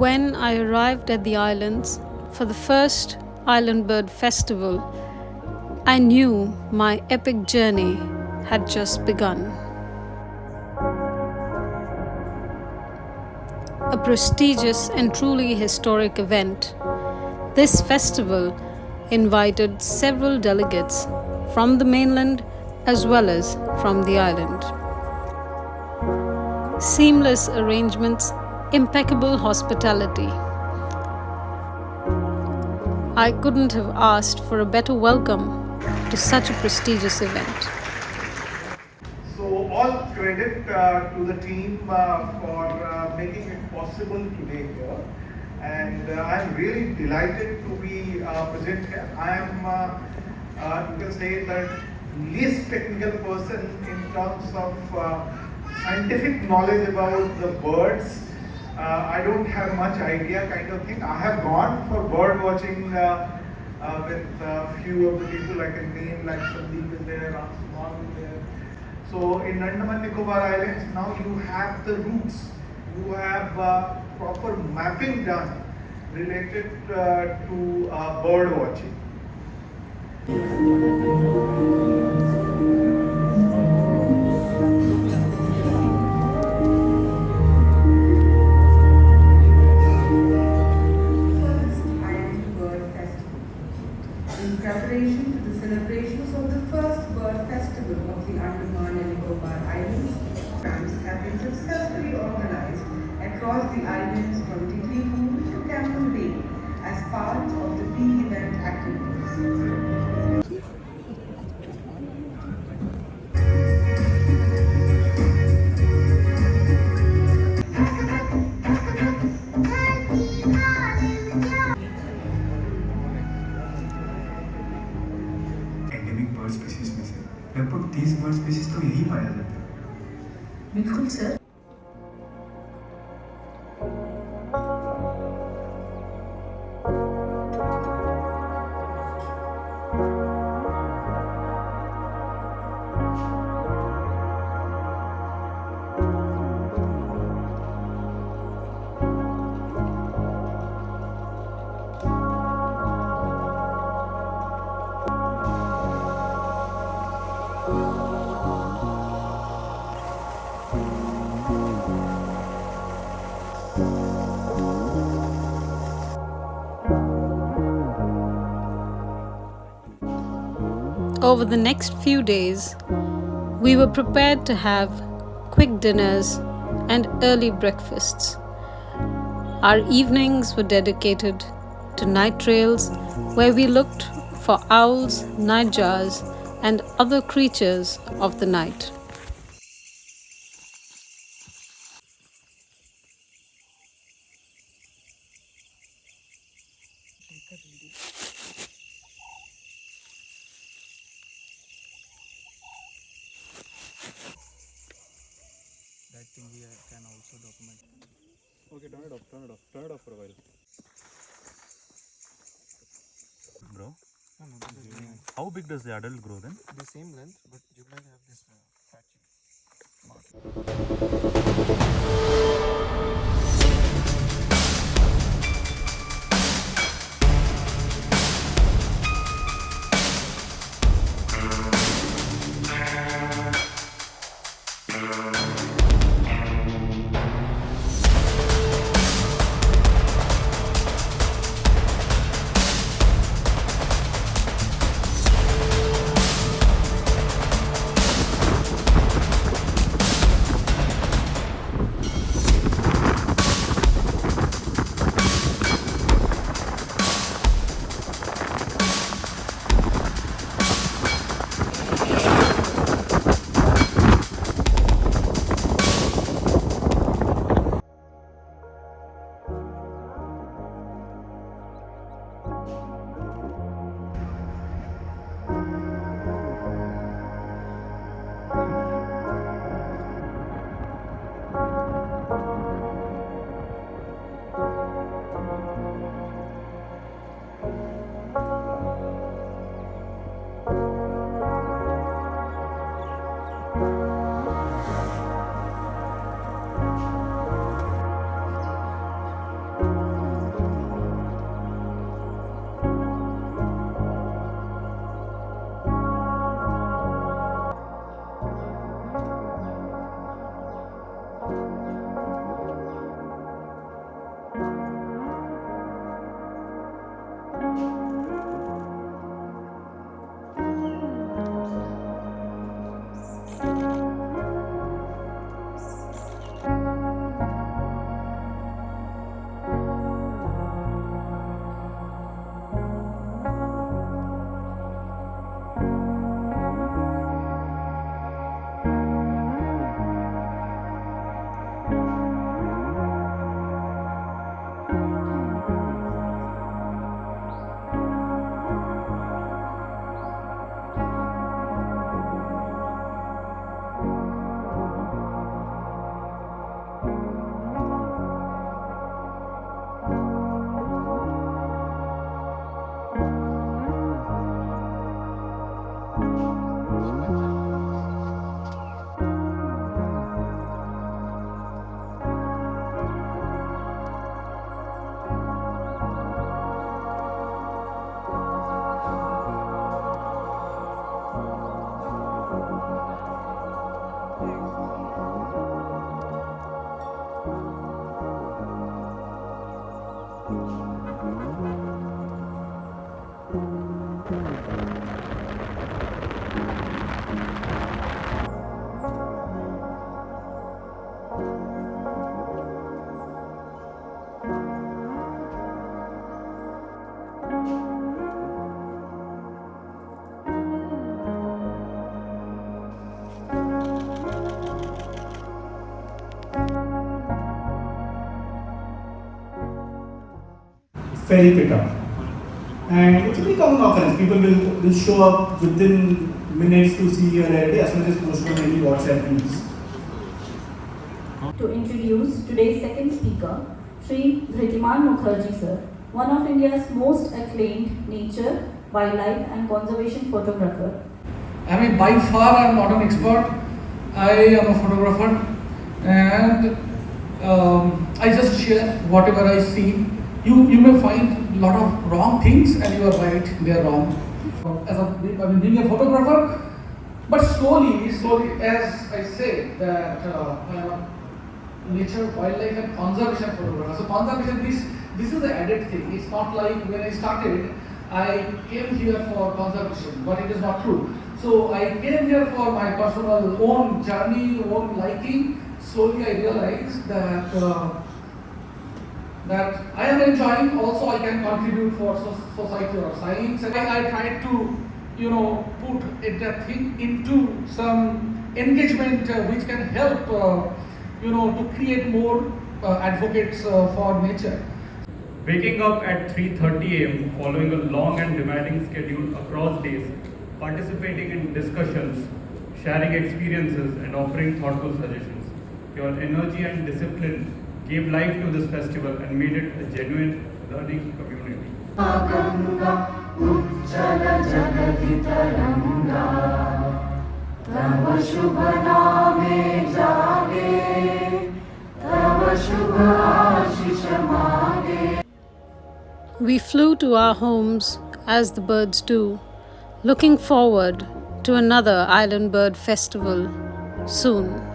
When I arrived at the islands for the first Island Bird Festival, I knew my epic journey had just begun. A prestigious and truly historic event, this festival invited several delegates from the mainland as well as from the island. Seamless arrangements, impeccable hospitality. I couldn't have asked for a better welcome to such a prestigious event. So all credit to the team for making it possible today here. And I'm really delighted to be present here. I am, you can say, the least technical person in terms of scientific knowledge about the birds. I don't have much idea kind of thing. I have gone for bird watching with a few of the people I can name, like Sandeep is there, Ramsumar is there. So in Andaman Nicobar Islands, now you have the routes. You have proper mapping done related to bird watching. In preparation to the celebrations of the first bird festival of the Andaman and Nicobar Islands, camps have been successfully organized across the islands from Tickly Pool to Camden Bay as part of the bee event activities. Endemic bird species में से लगभग 30 bird species तो यही पाया जाता है। बिल्कुल sir. Over the next few days, we were prepared to have quick dinners and early breakfasts. Our evenings were dedicated to night trails where we looked for owls, nightjars, and other creatures of the night. That thing we can also document. Okay, turn it off for a while. Bro, how big does the adult grow then? The same length, but you might have this patchy mark. ferry pickup. And it's a very common occurrence. People will show up within minutes to see your rarity as soon as it's posted on any WhatsApp groups. To introduce today's second speaker, Sri Dhritimar Mukherjee sir, one of India's most acclaimed nature, wildlife and conservation photographer. I mean, by far I'm not an expert. I am a photographer and I just share whatever I see. You may find a lot of wrong things and you are right, they are wrong. Being a photographer, but slowly as I say that I am a nature, wildlife and conservation photographer. So conservation, this is the added thing. It's not like when I started, I came here for conservation, but it is not true. So I came here for my personal own journey, own liking. Slowly I realized that that I am enjoying. Also, I can contribute for society or science, and I try to, put that thing into some engagement which can help, to create more advocates for nature. Waking up at 3:30 am, following a long and demanding schedule across days, participating in discussions, sharing experiences, and offering thoughtful suggestions. Your energy and discipline gave life to this festival and made it a genuine learning community. We flew to our homes as the birds do, looking forward to another Island Bird Festival soon.